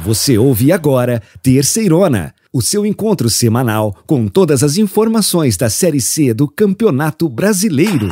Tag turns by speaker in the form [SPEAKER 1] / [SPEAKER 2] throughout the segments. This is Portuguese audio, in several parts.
[SPEAKER 1] Você ouve agora Terceirona, o seu encontro semanal com todas as informações da Série C do Campeonato Brasileiro.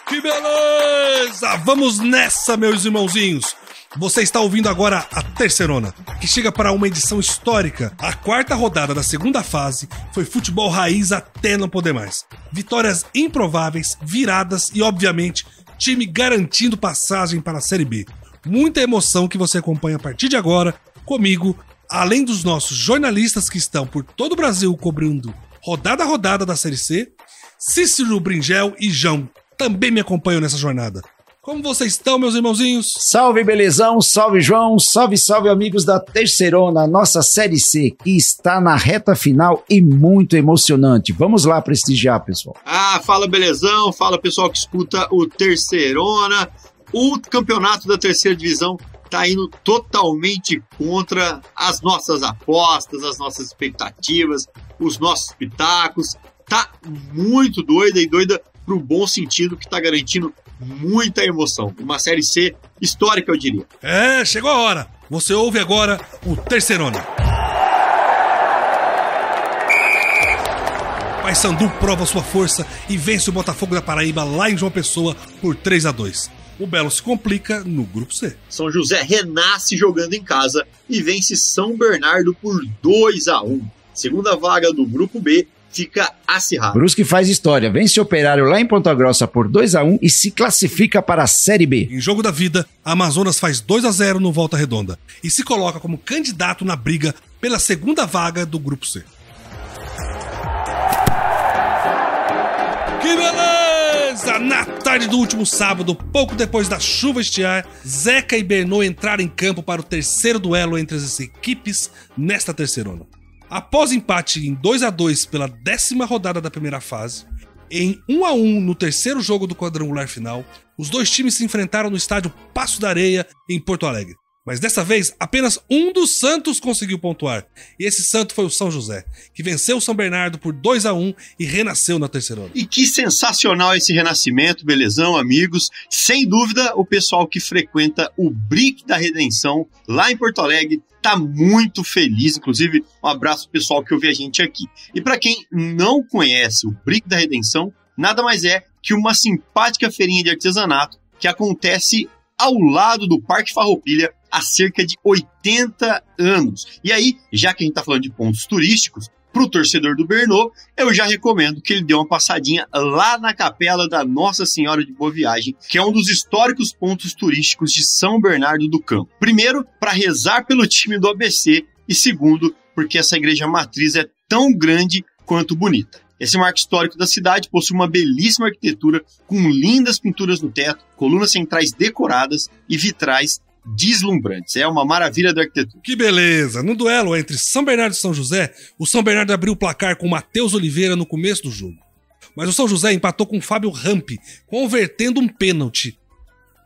[SPEAKER 2] Que beleza! Vamos nessa, meus irmãozinhos! Você está ouvindo agora a Terceirona, que chega para uma edição histórica. A quarta rodada da segunda fase foi futebol raiz até não poder mais. Vitórias improváveis, viradas e, obviamente, time garantindo passagem para a Série B. Muita emoção que você acompanha a partir de agora, comigo, além dos nossos jornalistas que estão por todo o Brasil cobrindo rodada a rodada da Série C. Cícero Bringel e João também me acompanham nessa jornada. Como vocês estão, meus irmãozinhos?
[SPEAKER 3] Salve, belezão, salve, João, salve, salve, amigos da Terceirona, nossa Série C, que está na reta final e muito emocionante. Vamos lá prestigiar, pessoal.
[SPEAKER 4] Fala, belezão, fala, pessoal que escuta o Terceirona. O campeonato da terceira divisão tá indo totalmente contra as nossas apostas, as nossas expectativas, os nossos pitacos. Tá muito doida e doida pro bom sentido, que tá garantindo muita emoção. Uma Série C histórica, eu diria.
[SPEAKER 2] Chegou a hora. Você ouve agora o Terceirona. Paysandu prova sua força e vence o Botafogo da Paraíba lá em João Pessoa por 3-2. O Belo se complica no Grupo C.
[SPEAKER 4] São José renasce jogando em casa e vence São Bernardo por 2-1. Segunda vaga do Grupo B fica acirrada.
[SPEAKER 3] Brusque faz história, vence o Operário lá em Ponta Grossa por 2-1 e se classifica para a Série B.
[SPEAKER 2] Em jogo da vida, a Amazonas faz 2-0 no Volta Redonda e se coloca como candidato na briga pela segunda vaga do Grupo C. Que beleza! Na tarde do último sábado, pouco depois da chuva estiar, Zeca e Bernô entraram em campo para o terceiro duelo entre as equipes nesta terceirona. Após empate em 2-2 pela 10ª rodada da primeira fase, em 1-1 no terceiro jogo do quadrangular final, os dois times se enfrentaram no estádio Passo da Areia, em Porto Alegre. Mas dessa vez, apenas um dos Santos conseguiu pontuar. E esse santo foi o São José, que venceu o São Bernardo por 2-1 e renasceu na terceirona.
[SPEAKER 4] E que sensacional esse renascimento, belezão, amigos. Sem dúvida, o pessoal que frequenta o Brick da Redenção, lá em Porto Alegre, tá muito feliz. Inclusive, um abraço pro pessoal que ouve a gente aqui. E para quem não conhece o Brick da Redenção, nada mais é que uma simpática feirinha de artesanato que acontece ao lado do Parque Farroupilha há cerca de 80 anos. E aí, já que a gente tá falando de pontos turísticos, pro torcedor do Bernô, eu já recomendo que ele dê uma passadinha lá na Capela da Nossa Senhora de Boa Viagem, que é um dos históricos pontos turísticos de São Bernardo do Campo. Primeiro, para rezar pelo time do ABC, e segundo, porque essa igreja matriz é tão grande quanto bonita. Esse marco histórico da cidade possui uma belíssima arquitetura com lindas pinturas no teto, colunas centrais decoradas e vitrais deslumbrantes. É uma maravilha da arquitetura.
[SPEAKER 2] Que beleza! No duelo entre São Bernardo e São José, o São Bernardo abriu o placar com Matheus Oliveira no começo do jogo. Mas o São José empatou com Fábio Rampi, convertendo um pênalti.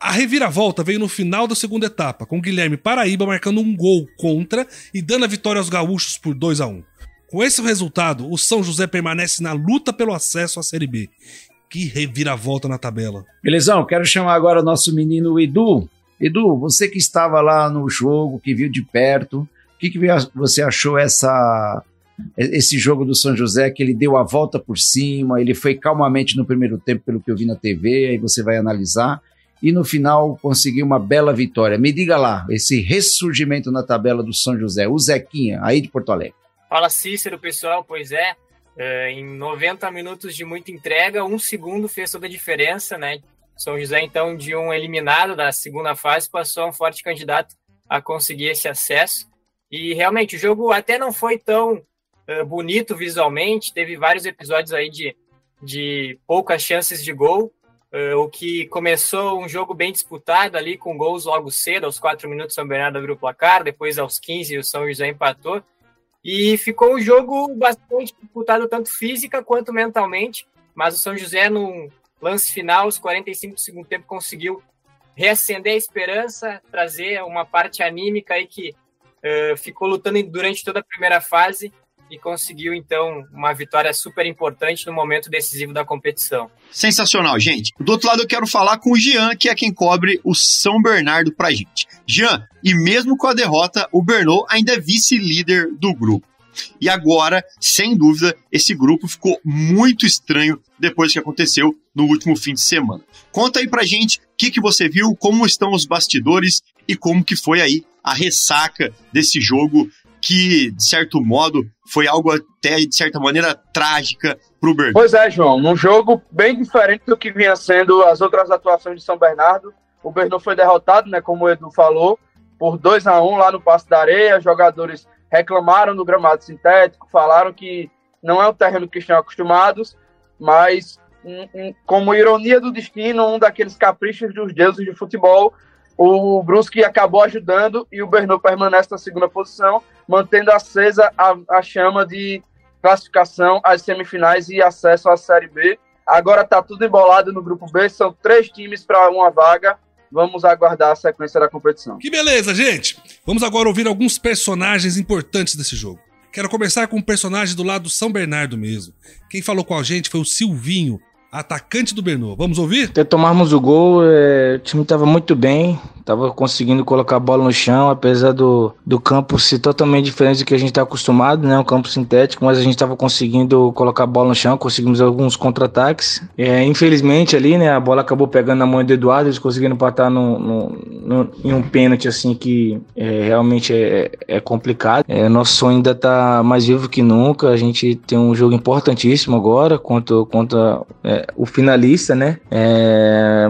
[SPEAKER 2] A reviravolta veio no final da segunda etapa, com Guilherme Paraíba marcando um gol contra e dando a vitória aos gaúchos por 2-1. Com esse resultado, o São José permanece na luta pelo acesso à Série B. Que reviravolta na tabela.
[SPEAKER 3] Belezão, quero chamar agora o nosso menino Edu. Edu, você que estava lá no jogo, que viu de perto, o que você achou esse jogo do São José, que ele deu a volta por cima, ele foi calmamente no primeiro tempo, pelo que eu vi na TV, aí você vai analisar, e no final conseguiu uma bela vitória. Me diga lá, esse ressurgimento na tabela do São José, o Zequinha, aí de Porto Alegre.
[SPEAKER 5] Fala, Cícero, pessoal, pois é, em 90 minutos de muita entrega, 1 segundo fez toda a diferença, né? São José, então, de um eliminado da segunda fase, passou a um forte candidato a conseguir esse acesso. E, realmente, o jogo até não foi tão bonito visualmente, teve vários episódios aí de poucas chances de gol, o que começou um jogo bem disputado ali, com gols logo cedo, aos 4 minutos São Bernardo abriu o placar, depois aos 15 o São José empatou. E ficou um jogo bastante disputado, tanto física quanto mentalmente, mas o São José, no lance final, aos 45 do segundo tempo, conseguiu reacender a esperança, trazer uma parte anímica aí que ficou lutando durante toda a primeira fase e conseguiu, então, uma vitória super importante no momento decisivo da competição.
[SPEAKER 4] Sensacional, gente. Do outro lado, eu quero falar com o Jean, que é quem cobre o São Bernardo pra gente. Jean, e mesmo com a derrota, o Bernot ainda é vice-líder do grupo. E agora, sem dúvida, esse grupo ficou muito estranho depois do que aconteceu no último fim de semana. Conta aí pra gente o que você viu, como estão os bastidores e como que foi aí a ressaca desse jogo que, de certo modo, foi algo até, de certa maneira, trágica pro Bernardo.
[SPEAKER 6] Pois é, João, num jogo bem diferente do que vinha sendo as outras atuações de São Bernardo. O Bernardo foi derrotado, né, como o Edu falou, por 2-1 lá no Passo da Areia. Jogadores reclamaram do gramado sintético, falaram que não é o terreno que estão acostumados, mas, como ironia do destino, um daqueles caprichos dos deuses de futebol, o Brusque acabou ajudando e o Bernardo permanece na segunda posição, mantendo acesa a chama de classificação às semifinais e acesso à Série B. Agora está tudo embolado no grupo B, são 3 times para uma vaga. Vamos aguardar a sequência da competição.
[SPEAKER 2] Que beleza, gente! Vamos agora ouvir alguns personagens importantes desse jogo. Quero começar com um personagem do lado do São Bernardo mesmo. Quem falou com a gente foi o Silvinho, atacante do Bernardo. Vamos ouvir?
[SPEAKER 7] Até tomarmos o gol, o time estava muito bem, estava conseguindo colocar a bola no chão, apesar do campo ser totalmente diferente do que a gente está acostumado, né? Um campo sintético, mas a gente estava conseguindo colocar a bola no chão, conseguimos alguns contra-ataques. Infelizmente ali, né? A bola acabou pegando na mão do Eduardo, eles conseguiram empatar em um pênalti assim que realmente é complicado. Nosso sonho ainda está mais vivo que nunca, a gente tem um jogo importantíssimo agora contra o finalista, né?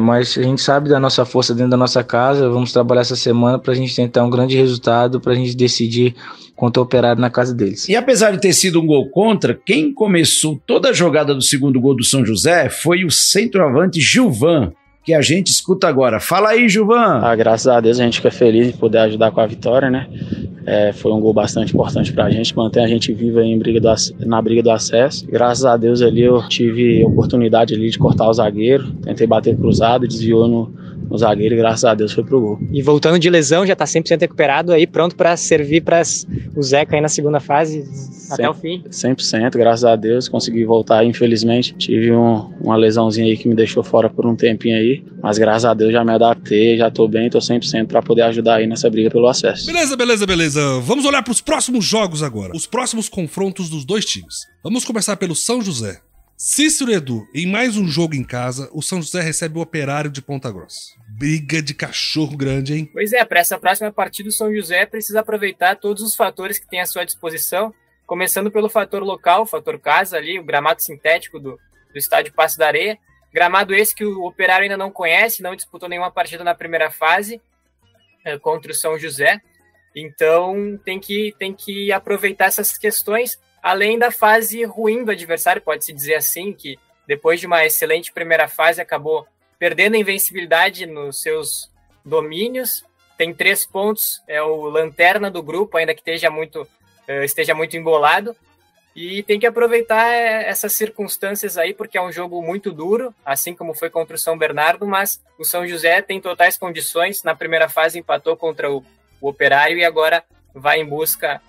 [SPEAKER 7] Mas a gente sabe da nossa força dentro da nossa casa. Vamos trabalhar essa semana para a gente tentar um grande resultado, para a gente decidir contra o Operário na casa deles.
[SPEAKER 3] E apesar de ter sido um gol contra, quem começou toda a jogada do segundo gol do São José foi o centroavante Gilvan, que a gente escuta agora. Fala aí, Gilvan!
[SPEAKER 8] Graças a Deus a gente fica feliz de poder ajudar com a vitória, né? Foi um gol bastante importante pra gente, mantém a gente viva aí na briga do acesso. Graças a Deus ali eu tive a oportunidade ali de cortar o zagueiro, tentei bater cruzado, desviou no zagueiro e graças a Deus foi pro gol.
[SPEAKER 9] E voltando de lesão, já tá 100% recuperado aí, pronto pra servir para o Zeca aí na segunda fase até o fim? 100%,
[SPEAKER 8] graças a Deus, consegui voltar. Infelizmente tive uma lesãozinha aí que me deixou fora por um tempinho aí, mas graças a Deus já me adaptei, já tô bem, tô 100% pra poder ajudar aí nessa briga pelo acesso.
[SPEAKER 2] Beleza. Vamos olhar pros próximos jogos agora, os próximos confrontos dos dois times. Vamos começar pelo São José. Cícero e Edu, em mais um jogo em casa, o São José recebe o Operário de Ponta Grossa. Briga de cachorro grande, hein?
[SPEAKER 5] Pois é, para essa próxima partida o São José precisa aproveitar todos os fatores que tem à sua disposição, começando pelo fator local, o fator casa ali, o gramado sintético do estádio Passo da Areia. Gramado esse que o Operário ainda não conhece, não disputou nenhuma partida na primeira fase contra o São José. Então tem que aproveitar essas questões, além da fase ruim do adversário, pode-se dizer assim, que depois de uma excelente primeira fase acabou perdendo a invencibilidade nos seus domínios. Tem 3 pontos, é o lanterna do grupo, ainda que esteja muito embolado. E tem que aproveitar essas circunstâncias aí, porque é um jogo muito duro, assim como foi contra o São Bernardo, mas o São José tem totais condições. Na primeira fase empatou contra o Operário e agora vai em busca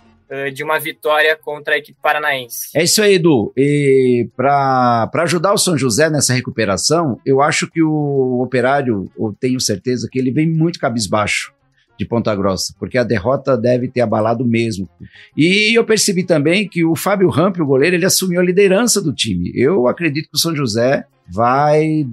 [SPEAKER 5] de uma vitória contra a equipe paranaense.
[SPEAKER 3] É isso aí, Edu. E para ajudar o São José nessa recuperação, eu acho que o Operário, eu tenho certeza que ele vem muito cabisbaixo de Ponta Grossa, porque a derrota deve ter abalado mesmo. E eu percebi também que o Fábio Ramp, o goleiro, ele assumiu a liderança do time. Eu acredito que o São José vai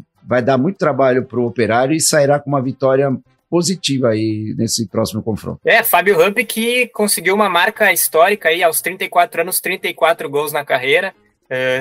[SPEAKER 3] dar muito trabalho para o Operário e sairá com uma vitória positiva aí nesse próximo confronto.
[SPEAKER 5] Fábio Ramp que conseguiu uma marca histórica aí aos 34 anos, 34 gols na carreira,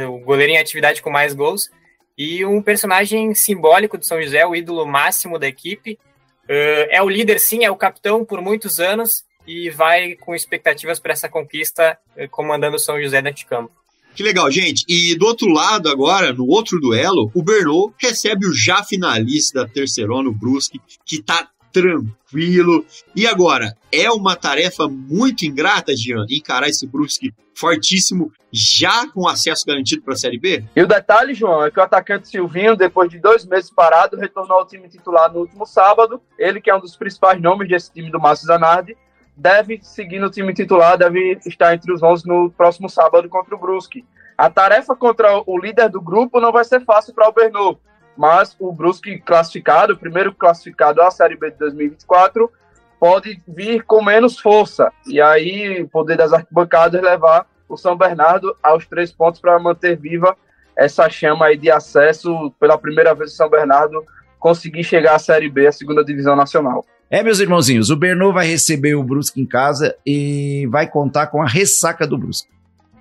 [SPEAKER 5] o goleiro em atividade com mais gols, e um personagem simbólico do São José, o ídolo máximo da equipe. É o líder, sim, é o capitão por muitos anos e vai com expectativas para essa conquista, comandando o São José dentro de campo.
[SPEAKER 4] Que legal, gente. E do outro lado agora, no outro duelo, o Bernot recebe o já finalista da Terceirona, o Brusque, que tá tranquilo. E agora, é uma tarefa muito ingrata, Jean, encarar esse Brusque fortíssimo, já com acesso garantido para a Série B?
[SPEAKER 6] E o detalhe, João, é que o atacante Silvinho, depois de 2 meses parado, retornou ao time titular no último sábado. Ele, que é um dos principais nomes desse time do Márcio Zanardi, deve seguir no time titular, deve estar entre os 11 no próximo sábado contra o Brusque. A tarefa contra o líder do grupo não vai ser fácil para o Bernou, mas o Brusque classificado, o primeiro classificado à Série B de 2024, pode vir com menos força, e aí o poder das arquibancadas levar o São Bernardo aos 3 pontos para manter viva essa chama aí de acesso. Pela primeira vez o São Bernardo conseguir chegar à Série B, a segunda divisão nacional.
[SPEAKER 3] Meus irmãozinhos, o Bernou vai receber o Brusque em casa e vai contar com a ressaca do Brusque.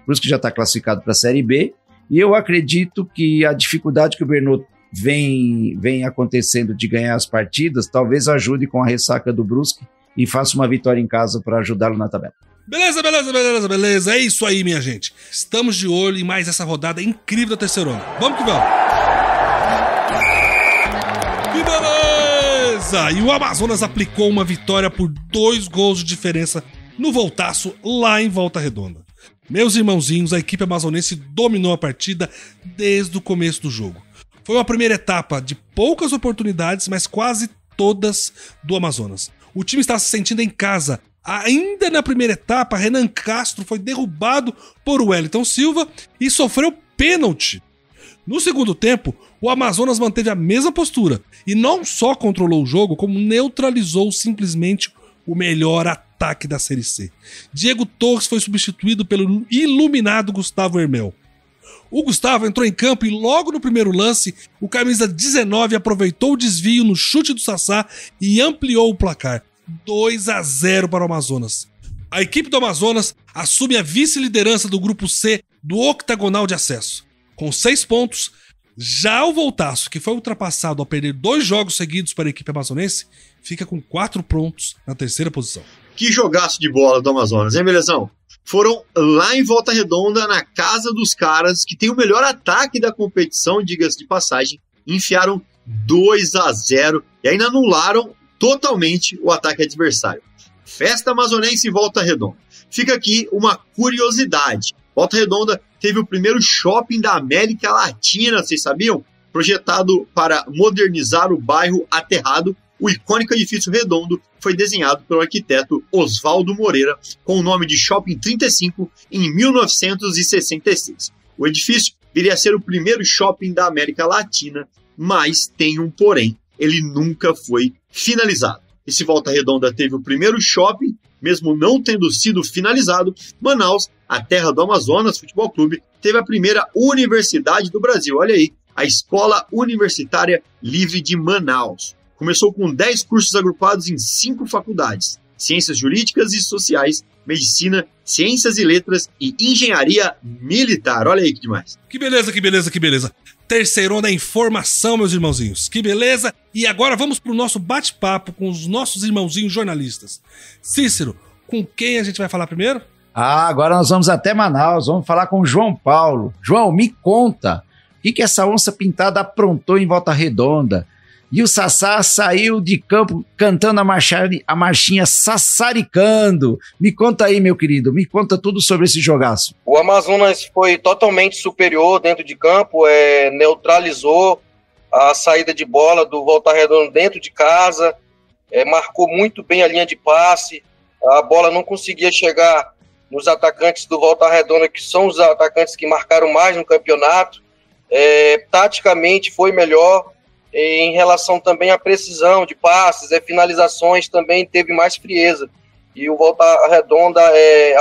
[SPEAKER 3] O Brusque já está classificado para a Série B, e eu acredito que a dificuldade que o Bernou vem acontecendo de ganhar as partidas, talvez ajude com a ressaca do Brusque e faça uma vitória em casa para ajudá-lo na tabela.
[SPEAKER 2] Beleza. É isso aí, minha gente. Estamos de olho em mais essa rodada incrível da Terceirona. Vamos que vamos. Que beleza! E o Amazonas aplicou uma vitória por 2 gols de diferença no Voltaço, lá em Volta Redonda. Meus irmãozinhos, a equipe amazonense dominou a partida desde o começo do jogo. Foi uma primeira etapa de poucas oportunidades, mas quase todas do Amazonas. O time está se sentindo em casa. Ainda na primeira etapa, Renan Castro foi derrubado por Wellington Silva e sofreu pênalti. No segundo tempo, o Amazonas manteve a mesma postura e não só controlou o jogo, como neutralizou simplesmente o melhor ataque da Série C. Diego Torres foi substituído pelo iluminado Gustavo Hermel. O Gustavo entrou em campo e logo no primeiro lance, o camisa 19 aproveitou o desvio no chute do Sassá e ampliou o placar. 2-0 para o Amazonas. A equipe do Amazonas assume a vice-liderança do grupo C do octagonal de acesso, com 6 pontos. Já o Voltaço, que foi ultrapassado ao perder 2 jogos seguidos para a equipe amazonense, fica com 4 pontos na terceira posição.
[SPEAKER 4] Que jogaço de bola do Amazonas, hein, Belezão? Foram lá em Volta Redonda, na casa dos caras, que tem o melhor ataque da competição, diga-se de passagem, enfiaram 2-0 e ainda anularam totalmente o ataque adversário. Festa amazonense em Volta Redonda. Fica aqui uma curiosidade. Volta Redonda teve o primeiro shopping da América Latina, vocês sabiam? Projetado para modernizar o bairro aterrado, o icônico edifício redondo foi desenhado pelo arquiteto Oswaldo Moreira com o nome de Shopping 35 em 1966. O edifício viria a ser o primeiro shopping da América Latina, mas tem um porém. Ele nunca foi finalizado. Esse Volta Redonda teve o primeiro shopping, mesmo não tendo sido finalizado. Manaus, a terra do Amazonas Futebol Clube, teve a primeira universidade do Brasil. Olha aí, a Escola Universitária Livre de Manaus. Começou com 10 cursos agrupados em 5 faculdades: Ciências Jurídicas e Sociais, Medicina, Ciências e Letras e Engenharia Militar. Olha aí que demais.
[SPEAKER 2] Que beleza. Terceirona em formação, meus irmãozinhos. Que beleza! E agora vamos pro nosso bate-papo com os nossos irmãozinhos jornalistas. Cícero, com quem a gente vai falar primeiro?
[SPEAKER 3] Agora nós vamos até Manaus, vamos falar com o João Paulo. João, me conta, o que essa onça pintada aprontou em Volta Redonda? E o Sassá saiu de campo cantando a marchinha sassaricando. Me conta aí, meu querido, me conta tudo sobre esse jogaço.
[SPEAKER 6] O Amazonas foi totalmente superior dentro de campo, neutralizou a saída de bola do Volta Redonda dentro de casa, marcou muito bem a linha de passe, a bola não conseguia chegar nos atacantes do Volta Redonda, que são os atacantes que marcaram mais no campeonato. Taticamente foi melhor. Em relação também à precisão de passes, finalizações, também teve mais frieza. E o Volta Redonda,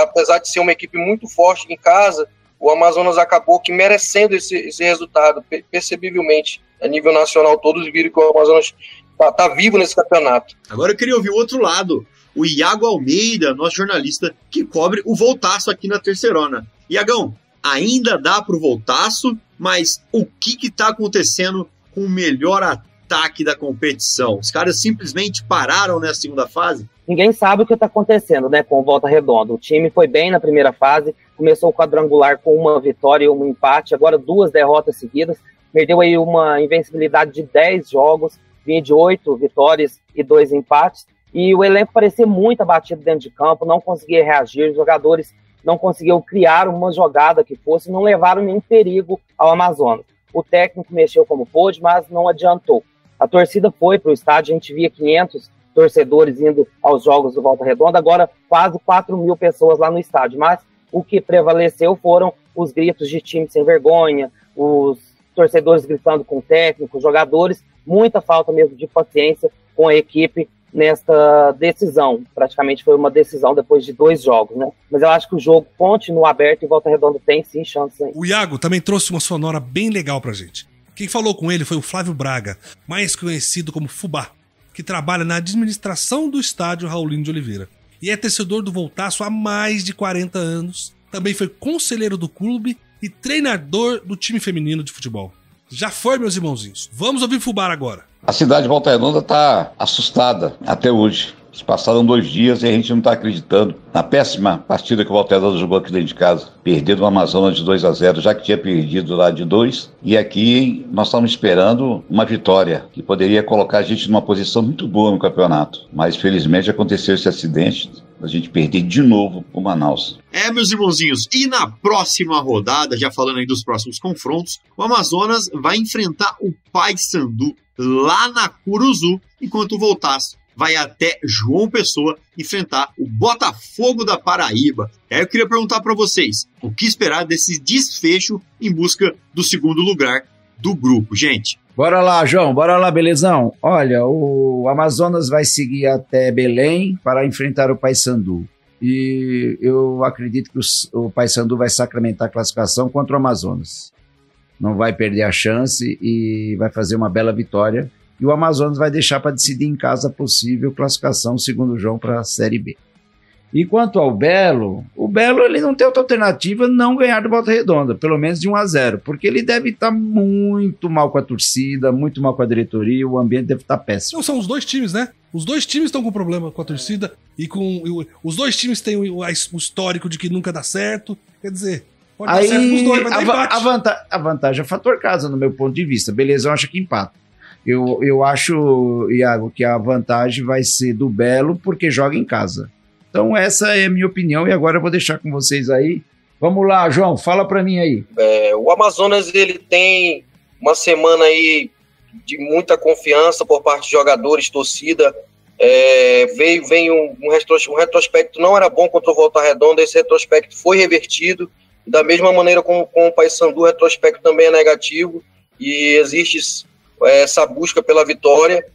[SPEAKER 6] apesar de ser uma equipe muito forte em casa, o Amazonas acabou que merecendo esse resultado, percebivelmente. A nível nacional, todos viram que o Amazonas está vivo nesse campeonato.
[SPEAKER 4] Agora eu queria ouvir o outro lado, o Iago Almeida, nosso jornalista, que cobre o Voltaço aqui na Terceirona. Iagão, ainda dá para o Voltaço, mas o que está acontecendo com o melhor ataque da competição? Os caras simplesmente pararam nessa segunda fase?
[SPEAKER 10] Ninguém sabe o que está acontecendo, né, com o Volta Redonda. O time foi bem na primeira fase, começou o quadrangular com uma vitória e um empate, agora 2 derrotas seguidas, perdeu aí uma invencibilidade de 10 jogos, vinha de 8 vitórias e 2 empates, e o elenco parecia muito abatido dentro de campo, não conseguia reagir, os jogadores não conseguiam criar uma jogada que fosse, não levaram nenhum perigo ao Amazonas. O técnico mexeu como pôde, mas não adiantou. A torcida foi para o estádio, a gente via 500 torcedores indo aos jogos do Volta Redonda, agora quase 4.000 pessoas lá no estádio, mas o que prevaleceu foram os gritos de time sem vergonha, os torcedores gritando com o técnico, os jogadores, muita falta mesmo de paciência com a equipe nesta decisão. Praticamente foi uma decisão depois de 2 jogos, né? Mas eu acho que o jogo continua aberto e Volta Redonda tem sim chances aí.
[SPEAKER 2] O Iago também trouxe uma sonora bem legal pra gente. Quem falou com ele foi o Flávio Braga, mais conhecido como Fubá, que trabalha na administração do estádio Raulino de Oliveira. E é torcedor do Voltaço há mais de 40 anos. Também foi conselheiro do clube e treinador do time feminino de futebol. Já foi, meus irmãozinhos. Vamos ouvir Fubá agora.
[SPEAKER 11] A cidade de Volta Redonda está assustada até hoje. Se passaram 2 dias e a gente não está acreditando na péssima partida que o Volta Redonda jogou aqui dentro de casa. Perdendo o Amazonas de 2-0, já que tinha perdido lá de 2. E aqui nós estamos esperando uma vitória, que poderia colocar a gente numa posição muito boa no campeonato. Mas felizmente aconteceu esse acidente, a gente perder de novo o Manaus.
[SPEAKER 4] Meus irmãozinhos, e na próxima rodada, já falando aí dos próximos confrontos, o Amazonas vai enfrentar o Paysandu lá na Curuzu, enquanto o Voltaço vai até João Pessoa enfrentar o Botafogo da Paraíba. Aí eu queria perguntar para vocês, o que esperar desse desfecho em busca do 2º lugar do grupo, gente?
[SPEAKER 3] Bora lá, João, bora lá, belezão. Olha, o Amazonas vai seguir até Belém para enfrentar o Paysandu. E eu acredito que o Paysandu vai sacramentar a classificação contra o Amazonas. Não vai perder a chance e vai fazer uma bela vitória. E o Amazonas vai deixar para decidir em casa a possível classificação, segundo o João, para a Série B. E quanto ao Belo, o Belo ele não tem outra alternativa não ganhar do Volta Redonda, pelo menos de 1-0, porque ele deve estar muito mal com a torcida, muito mal com a diretoria, o ambiente deve estar péssimo.
[SPEAKER 2] Não, são os 2 times, né? Os 2 times estão com problema com a torcida e os 2 times têm o histórico de que nunca dá certo, quer dizer... Pode dar certo pros 2, vai dar empate.
[SPEAKER 3] A vantagem é fator casa, no meu ponto de vista. Beleza, eu acho que empata. Eu acho, Iago, que a vantagem vai ser do Belo, porque joga em casa. Então essa é a minha opinião e agora eu vou deixar com vocês aí. Vamos lá, João, fala pra mim aí.
[SPEAKER 12] O Amazonas ele tem uma semana aí de muita confiança por parte de jogadores, torcida. Veio um retrospecto não era bom contra o Volta Redonda, esse retrospecto foi revertido. Da mesma maneira com o Paysandu, o retrospecto também é negativo e existe essa busca pela vitória.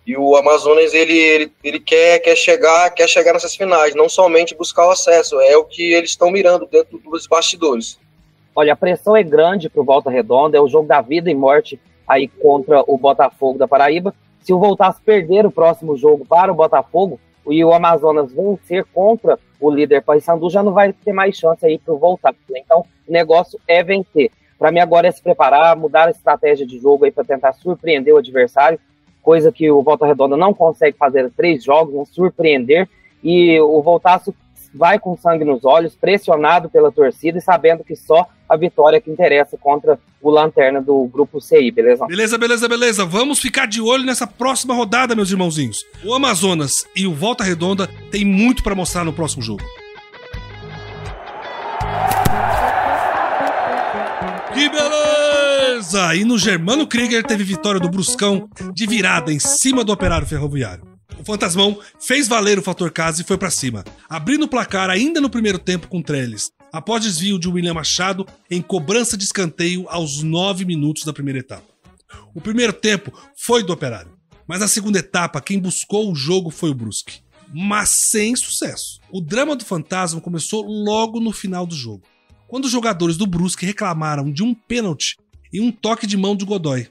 [SPEAKER 12] E o Amazonas ele quer chegar nessas finais, não somente buscar o acesso, é o que eles estão mirando dentro dos bastidores.
[SPEAKER 10] Olha, a pressão é grande para o Volta Redonda, é o jogo da vida e morte aí contra o Botafogo da Paraíba. Se o Voltaço perder o próximo jogo para o Botafogo e o Amazonas vencer contra o líder Paysandu, já não vai ter mais chance aí para o Voltaço. Então, o negócio é vencer. Para mim agora é se preparar, mudar a estratégia de jogo aí para tentar surpreender o adversário, coisa que o Volta Redonda não consegue fazer 3 jogos, né, surpreender, e o Voltaço vai com sangue nos olhos, pressionado pela torcida e sabendo que só a vitória que interessa contra o Lanterna do Grupo CI, beleza?
[SPEAKER 2] Beleza. Vamos ficar de olho nessa próxima rodada, meus irmãozinhos. O Amazonas e o Volta Redonda tem muito para mostrar no próximo jogo. Que beleza! E no Germano Krieger teve vitória do Bruscão de virada em cima do Operário Ferroviário. O Fantasmão fez valer o fator casa e foi pra cima, abrindo o placar ainda no primeiro tempo com Trellis, após desvio de William Machado em cobrança de escanteio aos 9 minutos da primeira etapa. O primeiro tempo foi do Operário, mas na segunda etapa quem buscou o jogo foi o Brusque, mas sem sucesso. O drama do Fantasma começou logo no final do jogo, quando os jogadores do Brusque reclamaram de um pênalti e um toque de mão de Godoy.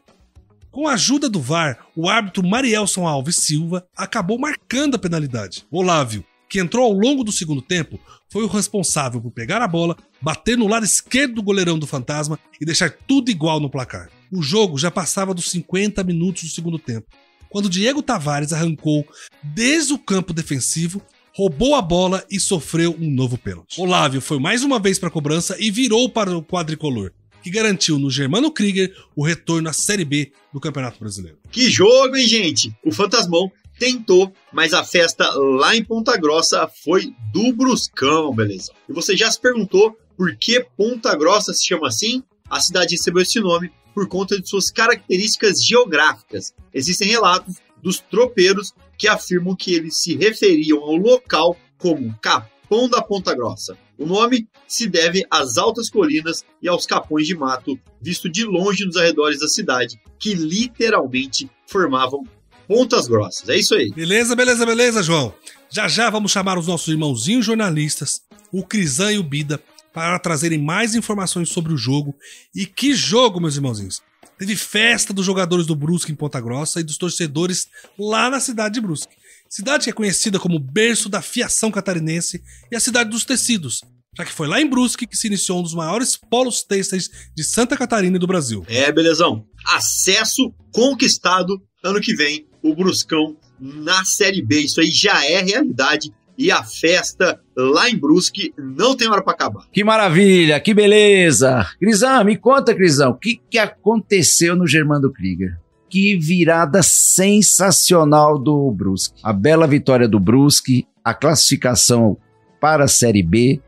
[SPEAKER 2] Com a ajuda do VAR, o árbitro Marielson Alves Silva acabou marcando a penalidade. Olávio, que entrou ao longo do segundo tempo, foi o responsável por pegar a bola, bater no lado esquerdo do goleirão do Fantasma e deixar tudo igual no placar. O jogo já passava dos 50 minutos do segundo tempo, quando Diego Tavares arrancou desde o campo defensivo, roubou a bola e sofreu um novo pênalti. Olávio foi mais uma vez para a cobrança e virou para o quadricolor, que garantiu no Germano Krieger o retorno à Série B do Campeonato Brasileiro.
[SPEAKER 4] Que jogo, hein, gente? O Fantasmão tentou, mas a festa lá em Ponta Grossa foi do Bruscão, beleza? E você já se perguntou por que Ponta Grossa se chama assim? A cidade recebeu esse nome por conta de suas características geográficas. Existem relatos dos tropeiros que afirmam que eles se referiam ao local como Capão da Ponta Grossa. O nome se deve às altas colinas e aos capões de mato, visto de longe nos arredores da cidade, que literalmente formavam pontas grossas. É isso aí.
[SPEAKER 2] Beleza, João. Já vamos chamar os nossos irmãozinhos jornalistas, o Crisan e o Bida, para trazerem mais informações sobre o jogo. E que jogo, meus irmãozinhos! Teve festa dos jogadores do Brusque em Ponta Grossa e dos torcedores lá na cidade de Brusque. Cidade que é conhecida como berço da fiação catarinense e a cidade dos tecidos, já que foi lá em Brusque que se iniciou um dos maiores polos têxteis de Santa Catarina e do Brasil.
[SPEAKER 4] Belezão. Acesso conquistado ano que vem, o Bruscão na Série B. Isso aí já é realidade. E a festa lá em Brusque não tem hora para acabar.
[SPEAKER 3] Que maravilha, que beleza. Crisan, me conta, Crisan, o que aconteceu no Germano Krieger? Que virada sensacional do Brusque. A bela vitória do Brusque, a classificação para a Série B,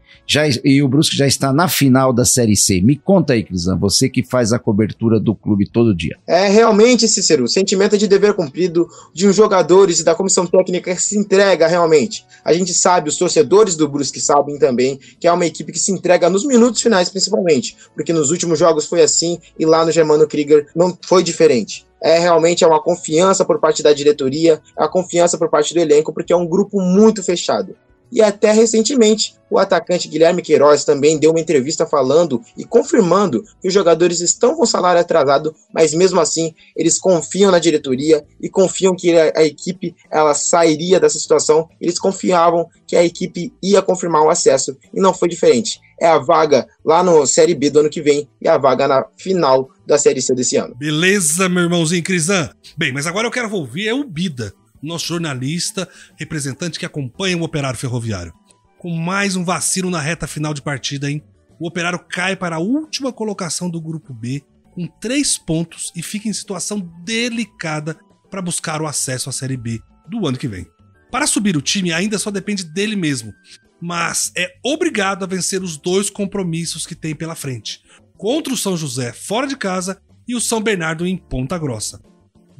[SPEAKER 3] e o Brusque já está na final da Série C. Me conta aí, Crisan, você que faz a cobertura do clube todo dia.
[SPEAKER 13] Realmente, Cícero, o sentimento de dever cumprido de uns jogadores e da comissão técnica que se entrega realmente. A gente sabe, os torcedores do Brusque sabem também que é uma equipe que se entrega nos minutos finais principalmente, porque nos últimos jogos foi assim e lá no Germano Krieger não foi diferente. Realmente uma confiança por parte da diretoria, a confiança por parte do elenco, porque é um grupo muito fechado. E até recentemente, o atacante Guilherme Queiroz também deu uma entrevista falando e confirmando que os jogadores estão com salário atrasado, mas mesmo assim eles confiam na diretoria e confiam que a equipe ela sairia dessa situação. Eles confiavam que a equipe ia confirmar o acesso e não foi diferente. É a vaga lá no Série B do ano que vem e a vaga na final da Série C desse ano.
[SPEAKER 2] Beleza, meu irmãozinho Crisan. Bem, mas agora eu quero ouvir o Bida, nosso jornalista, representante que acompanha o Operário Ferroviário. Com mais um vacilo na reta final de partida, hein? O Operário cai para a última colocação do Grupo B, com 3 pontos e fica em situação delicada para buscar o acesso à Série B do ano que vem. Para subir o time ainda só depende dele mesmo, mas é obrigado a vencer os 2 compromissos que tem pela frente, contra o São José fora de casa e o São Bernardo em Ponta Grossa.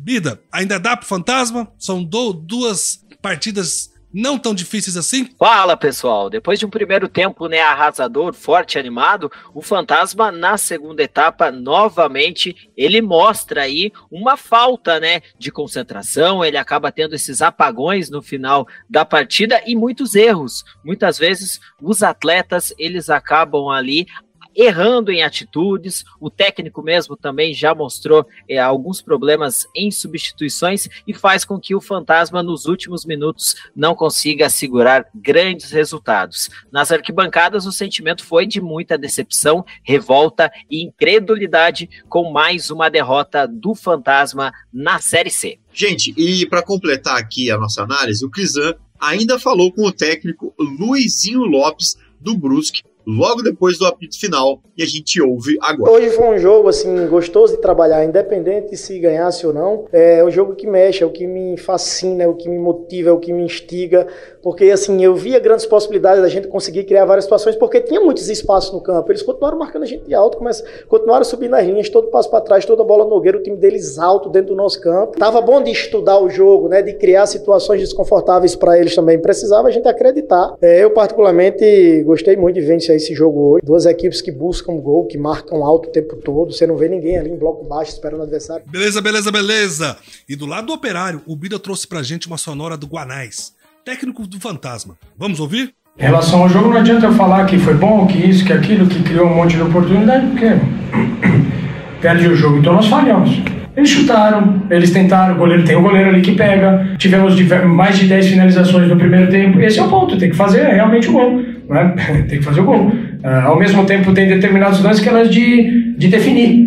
[SPEAKER 2] Bida, ainda dá pro Fantasma? São 2 partidas não tão difíceis assim?
[SPEAKER 14] Fala, pessoal. Depois de um primeiro tempo, arrasador, forte e animado, o Fantasma, na segunda etapa, novamente, ele mostra aí uma falta, de concentração. Ele acaba tendo esses apagões no final da partida e muitos erros. Muitas vezes, os atletas, eles acabam ali errando em atitudes. O técnico mesmo também já mostrou alguns problemas em substituições e faz com que o Fantasma nos últimos minutos não consiga assegurar grandes resultados. Nas arquibancadas o sentimento foi de muita decepção, revolta e incredulidade com mais uma derrota do Fantasma na Série C.
[SPEAKER 4] Gente, e para completar aqui a nossa análise, o Crisan ainda falou com o técnico Luizinho Lopes do Brusque logo depois do apito final, e a gente ouve agora.
[SPEAKER 15] Hoje foi um jogo gostoso de trabalhar, independente se ganhasse ou não. É o jogo que mexe, é o que me fascina, é o que me motiva, é o que me instiga, porque eu via grandes possibilidades da gente conseguir criar várias situações, porque tinha muitos espaços no campo. Eles continuaram marcando a gente de alto, continuaram subindo as linhas, todo passo para trás, toda bola Nogueira, o time deles alto dentro do nosso campo. Tava bom de estudar o jogo, de criar situações desconfortáveis para eles também. Precisava a gente acreditar. Eu particularmente gostei muito de ver esse jogo hoje. 2 equipes que buscam gol, que marcam alto o tempo todo. Você não vê ninguém ali em bloco baixo esperando o adversário.
[SPEAKER 2] Beleza. E do lado do Operário, o Bida trouxe pra gente uma sonora do Guanais, técnico do Fantasma. Vamos ouvir?
[SPEAKER 16] Em relação ao jogo, não adianta eu falar que foi bom, que isso, que aquilo, que criou um monte de oportunidade, porque perde o jogo. Então nós falhamos. Eles chutaram, eles tentaram, tem um goleiro ali que pega, tivemos mais de 10 finalizações no primeiro tempo. Esse é o ponto, tem que fazer realmente o gol. Tem que fazer o gol. Ao mesmo tempo tem determinados lances que elas de definir.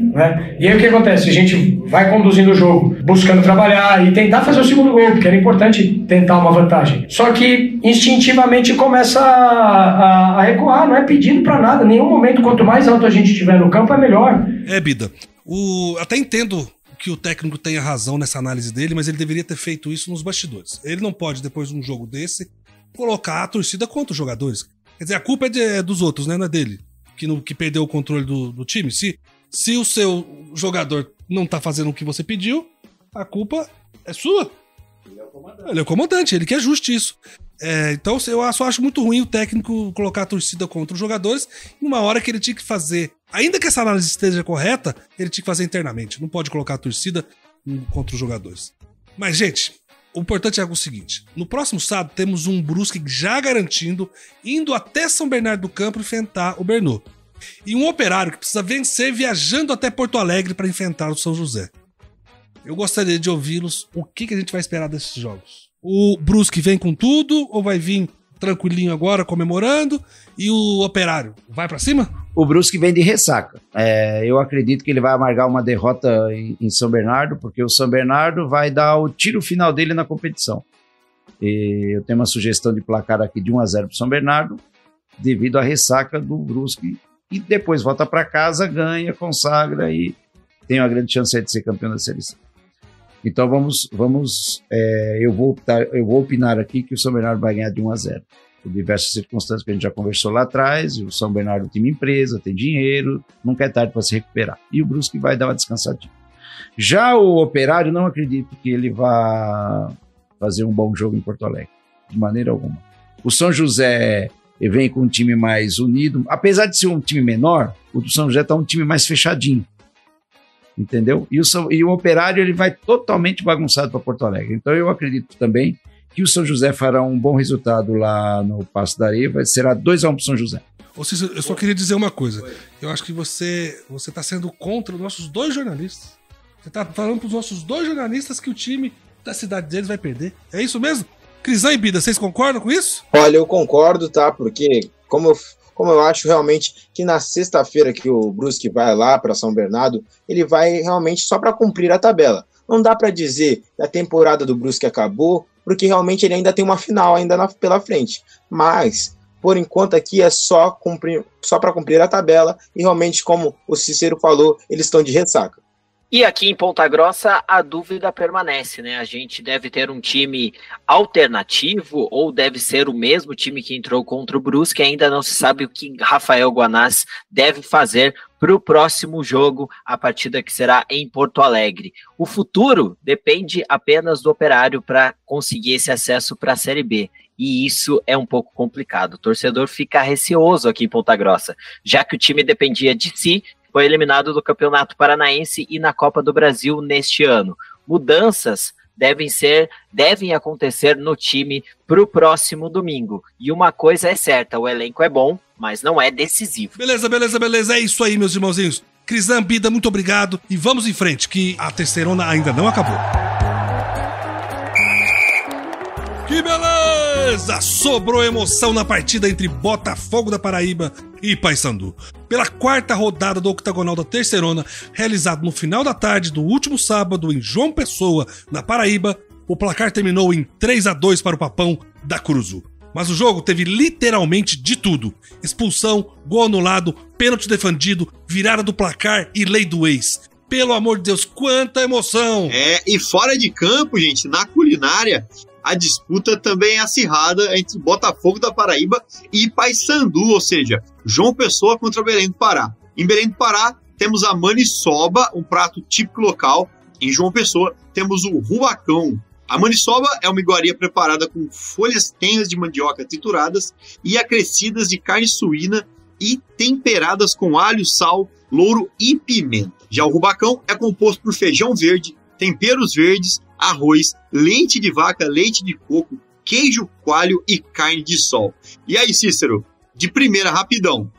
[SPEAKER 16] E aí o que acontece? A gente vai conduzindo o jogo, buscando trabalhar e tentar fazer o segundo gol, porque era importante tentar uma vantagem. Só que instintivamente começa a recuar, não é pedindo pra nada. Em nenhum momento, quanto mais alto a gente estiver no campo, é melhor.
[SPEAKER 2] Bida, até entendo que o técnico tenha razão nessa análise dele, mas ele deveria ter feito isso nos bastidores. Ele não pode, depois de um jogo desse, colocar a torcida contra os jogadores. Quer dizer, a culpa é dos outros, não é dele, que perdeu o controle do time. Se o seu jogador não tá fazendo o que você pediu, a culpa é sua. Ele é o comandante, ele que ajuste isso. Então eu só acho muito ruim o técnico colocar a torcida contra os jogadores em uma hora que ele tinha que fazer, ainda que essa análise esteja correta, ele tinha que fazer internamente. Não pode colocar a torcida contra os jogadores. Mas, gente, o importante é o seguinte: no próximo sábado temos um Brusque já garantindo, indo até São Bernardo do Campo enfrentar o Bernô. E um Operário que precisa vencer viajando até Porto Alegre para enfrentar o São José. Eu gostaria de ouvi-los. O que a gente vai esperar desses jogos? O Brusque vem com tudo ou vai vir tranquilinho agora, comemorando? E o Operário vai pra cima?
[SPEAKER 3] O Brusque vem de ressaca. Eu acredito que ele vai amargar uma derrota em São Bernardo, porque o São Bernardo vai dar o tiro final dele na competição. E eu tenho uma sugestão de placar aqui de 1-0 pro São Bernardo, devido à ressaca do Brusque. E depois volta para casa, ganha, consagra e tem uma grande chance de ser campeão da Série C. Então eu vou opinar aqui que o São Bernardo vai ganhar de 1-0. Por diversas circunstâncias que a gente já conversou lá atrás, o São Bernardo tem uma empresa, tem dinheiro, nunca é tarde para se recuperar. E o Brusque vai dar uma descansadinha. Já o Operário, não acredito que ele vá fazer um bom jogo em Porto Alegre, de maneira alguma. O São José vem com um time mais unido, apesar de ser um time menor, o do São José está um time mais fechadinho. Entendeu? E o Operário ele vai totalmente bagunçado para Porto Alegre. Então eu acredito também que o São José fará um bom resultado lá no Passo da Areia, será 2-1 para São José.
[SPEAKER 2] Ou seja, eu só queria dizer uma coisa. Eu acho que você está sendo contra os nossos dois jornalistas. Você está falando para os nossos dois jornalistas que o time da cidade deles vai perder. É isso mesmo? Crisan e Bida, vocês concordam com isso?
[SPEAKER 13] Olha, eu concordo, tá? Porque como eu acho realmente que na sexta-feira que o Brusque vai lá para São Bernardo, ele vai realmente só para cumprir a tabela. Não dá para dizer que a temporada do Brusque acabou, porque realmente ele ainda tem uma final ainda pela frente. Mas, por enquanto aqui é só para cumprir a tabela e realmente, como o Cícero falou, eles estão de ressaca.
[SPEAKER 14] E aqui em Ponta Grossa, a dúvida permanece, né? A gente deve ter um time alternativo ou deve ser o mesmo time que entrou contra o Brusque. Ainda não se sabe o que Rafael Guanás deve fazer para o próximo jogo, a partida que será em Porto Alegre. O futuro depende apenas do Operário para conseguir esse acesso para a Série B. E isso é um pouco complicado. O torcedor fica receoso aqui em Ponta Grossa, já que o time dependia de si, foi eliminado do Campeonato Paranaense e na Copa do Brasil neste ano. Mudanças devem acontecer no time para o próximo domingo. E uma coisa é certa, o elenco é bom, mas não é decisivo.
[SPEAKER 2] Beleza. É isso aí, meus irmãozinhos. Crisan, Bida, muito obrigado. E vamos em frente, que a terceirona ainda não acabou. Que beleza! Sobrou emoção na partida entre Botafogo da Paraíba e Paysandu. Pela quarta rodada do octagonal da terceirona, realizado no final da tarde do último sábado em João Pessoa, na Paraíba, o placar terminou em 3-2 para o Papão da Curuzu. Mas o jogo teve literalmente de tudo: expulsão, gol anulado, pênalti defendido, virada do placar e lei do ex. Pelo amor de Deus, quanta emoção!
[SPEAKER 4] E fora de campo, gente, na culinária, a disputa também é acirrada entre Botafogo da Paraíba e Paysandu, ou seja, João Pessoa contra Belém do Pará. Em Belém do Pará, temos a maniçoba, um prato típico local. Em João Pessoa, temos o rubacão. A maniçoba é uma iguaria preparada com folhas tenras de mandioca trituradas e acrescidas de carne suína e temperadas com alho, sal, louro e pimenta. Já o rubacão é composto por feijão verde, temperos verdes, arroz, leite de vaca, leite de coco, queijo coalho e carne de sol. E aí, Cícero, de primeira, rapidão,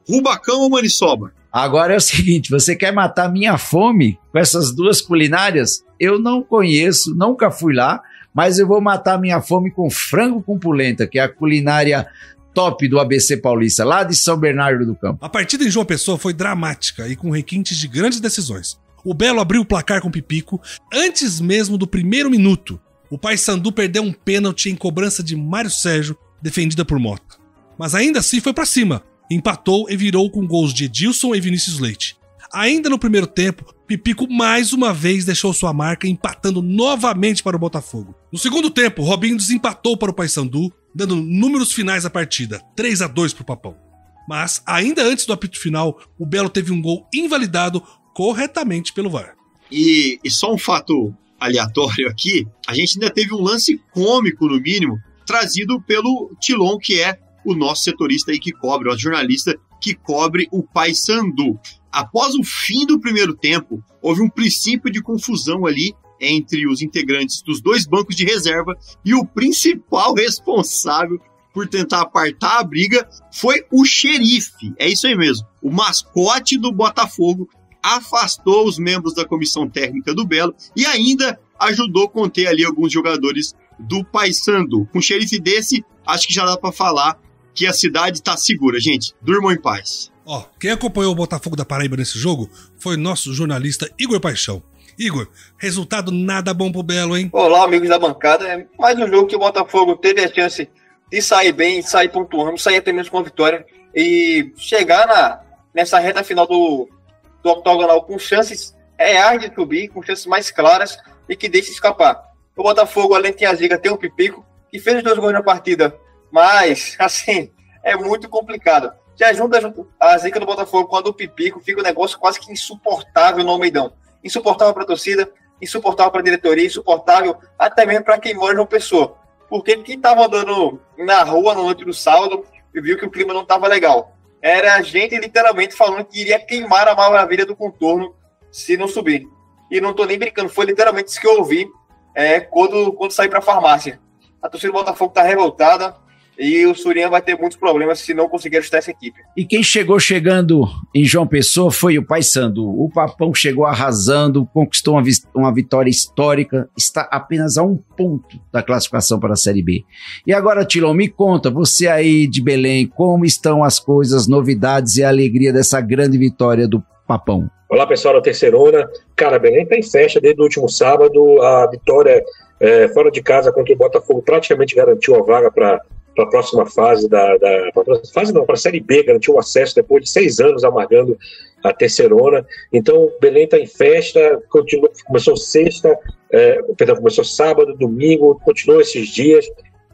[SPEAKER 4] rubacão ou maniçoba?
[SPEAKER 3] Agora é o seguinte, você quer matar minha fome com essas duas culinárias? Eu não conheço, nunca fui lá, mas eu vou matar minha fome com frango com polenta, que é a culinária top do ABC Paulista, lá de São Bernardo do Campo.
[SPEAKER 2] A partida em João Pessoa foi dramática e com requintes de grandes decisões. O Belo abriu o placar com Pipico antes mesmo do primeiro minuto. O Paysandu perdeu um pênalti em cobrança de Mário Sérgio, defendida por Mota. Mas ainda assim foi pra cima, empatou e virou com gols de Edilson e Vinícius Leite. Ainda no primeiro tempo, Pipico mais uma vez deixou sua marca, empatando novamente para o Botafogo. No segundo tempo, Robinho desempatou para o Paysandu, dando números finais à partida, 3-2 para o Papão. Mas, ainda antes do apito final, o Belo teve um gol invalidado corretamente pelo VAR.
[SPEAKER 4] E só um fato aleatório aqui, a gente ainda teve um lance cômico, no mínimo, trazido pelo Tilon, que é o nosso setorista aí que cobre, o jornalista que cobre o Paysandu. Após o fim do primeiro tempo, houve um princípio de confusão ali entre os integrantes dos dois bancos de reserva, e o principal responsável por tentar apartar a briga foi o xerife. É isso aí mesmo. O mascote do Botafogo afastou os membros da comissão técnica do Belo e ainda ajudou a conter ali alguns jogadores do Paysandu. Com um xerife desse, acho que já dá para falar que a cidade está segura, gente. Durmam em paz.
[SPEAKER 2] Ó, quem acompanhou o Botafogo da Paraíba nesse jogo foi nosso jornalista Igor Paixão. Igor, resultado nada bom pro Belo, hein?
[SPEAKER 17] Olá, amigos da bancada. É mais um jogo que o Botafogo teve a chance de sair bem, de sair pontuando, sair até mesmo com a vitória e chegar nessa reta final do octogonal com chances reais de subir, com chances mais claras e que deixe escapar. O Botafogo, além de a zica, tem o Pipico, que fez os 2 gols na partida, mas, assim, é muito complicado. Já junta a zica do Botafogo com a do Pipico, fica um negócio quase que insuportável no Almeidão. Insuportável para a torcida, insuportável para a diretoria, insuportável até mesmo para quem mora em João Pessoa. Porque quem estava andando na rua no noite do sábado e viu que o clima não estava legal. Era a gente literalmente falando que iria queimar a maravilha do contorno se não subir. E não estou nem brincando, foi literalmente isso que eu ouvi quando saí para a farmácia. A torcida do Botafogo está revoltada e o Surian vai ter muitos problemas se não conseguir ajustar essa equipe.
[SPEAKER 3] E quem chegando em João Pessoa foi o Paysandu. O Papão chegou arrasando, conquistou uma vitória histórica, está apenas a 1 ponto da classificação para a Série B. E agora, Tilon, me conta, você aí de Belém, como estão as coisas, novidades e a alegria dessa grande vitória do Papão?
[SPEAKER 18] Olá, pessoal da Terceirona. Cara, Belém está em festa desde o último sábado. A vitória fora de casa contra o Botafogo praticamente garantiu a vaga para a próxima fase para a Série B, garantiu o acesso depois de 6 anos amargando a Terceirona. Então, Belém está em festa, começou começou sábado, domingo, continuou esses dias,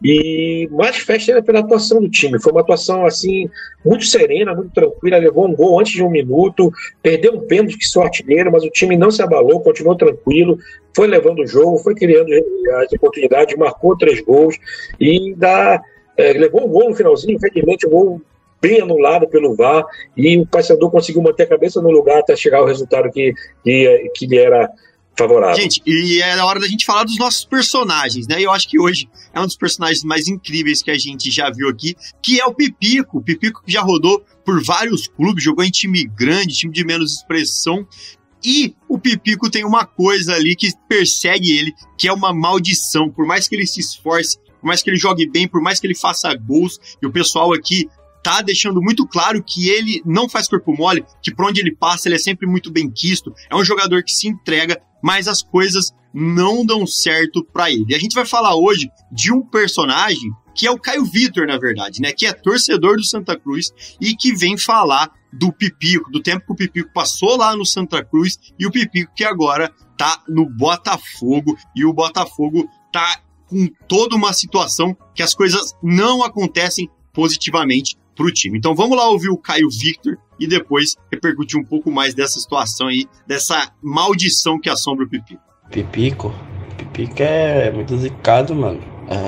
[SPEAKER 18] e mais festa era pela atuação do time. Foi uma atuação assim muito serena, muito tranquila, levou um gol antes de 1 minuto, perdeu um pênalti que sou artilheiro, mas o time não se abalou, continuou tranquilo, foi levando o jogo, foi criando as oportunidades, marcou 3 gols e levou um gol no finalzinho, infelizmente um gol bem anulado pelo VAR, e o Paysandu conseguiu manter a cabeça no lugar até chegar ao resultado que lhe era favorável.
[SPEAKER 4] Gente, e é a hora da gente falar dos nossos personagens, né? Eu acho que hoje é um dos personagens mais incríveis que a gente já viu aqui, que é o Pipico. O Pipico que já rodou por vários clubes, jogou em time grande, time de menos expressão. E o Pipico tem uma coisa ali que persegue ele, que é uma maldição. Por mais que ele se esforce, por mais que ele jogue bem, por mais que ele faça gols, e o pessoal aqui tá deixando muito claro que ele não faz corpo mole, que por onde ele passa ele é sempre muito bem quisto, é um jogador que se entrega, mas as coisas não dão certo para ele. E a gente vai falar hoje de um personagem que é o Caio Vitor, na verdade, né, que é torcedor do Santa Cruz e que vem falar do Pipico, do tempo que o Pipico passou lá no Santa Cruz e o Pipico que agora tá no Botafogo, e o Botafogo tá com toda uma situação que as coisas não acontecem positivamente pro time. Então vamos lá ouvir o Caio Vitor e depois repercutir um pouco mais dessa situação aí, dessa maldição que assombra o Pipico.
[SPEAKER 19] Pipico é muito zicado, mano.